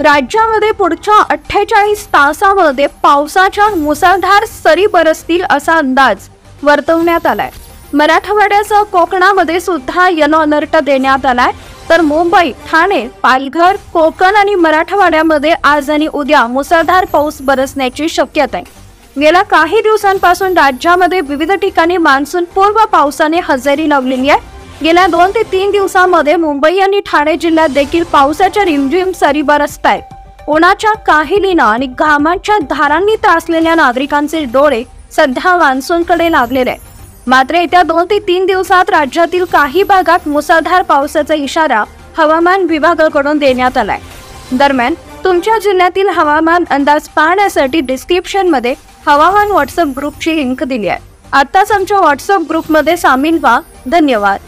राज्यामध्ये पुढच्या 48 तासामध्ये पावसाच्या मुसळधार सरी बरसतील असा अंदाज वर्तवण्यात आलाय। मराठवाड्यासह कोकणामध्ये सुद्धा येलो अलर्ट देण्यात आलाय। तर मुंबई, ठाणे, पालघर, कोकण आणि मराठवाड्यामध्ये आज आणि उद्या मुसळधार पाऊस बरसण्याची शक्यता आहे। गेल्या काही दिवसांपासून राज्यामध्ये विविध ठिकाणी मान्सून पूर्व पावसाने हजेरी लावलेली आहे। गेल्या 2 ते 3 दिवसांमध्ये मुंबई आणि ठाणे जिल्ह्यात देखील पावसाच्या रिमझिम सरी बरसत आहेत। उन्हाच्या काहिलीनं आणि घामाच्या धारांनी त्रासलेल्या नागरिकांचे डोळे सध्या मान्सूनकडे लागलेले आहेत। मात्र येत्या 2 ते 3 दिवसात राज्यातील काही भागात मुसळधार पावसाचा इशारा हवामान विभागाकडून देण्यात आलाय। दरम्यान तुमच्या जिल्ह्यातील हवामान अंदाज पाहण्यासाठी डिस्क्रिप्शनमध्ये हवामान व्हॉट्सअप ग्रुपची लिंक दिली आहे। आताच आमच्या व्हॉट्सअप ग्रुपमध्ये सामील व्हा। धन्यवाद।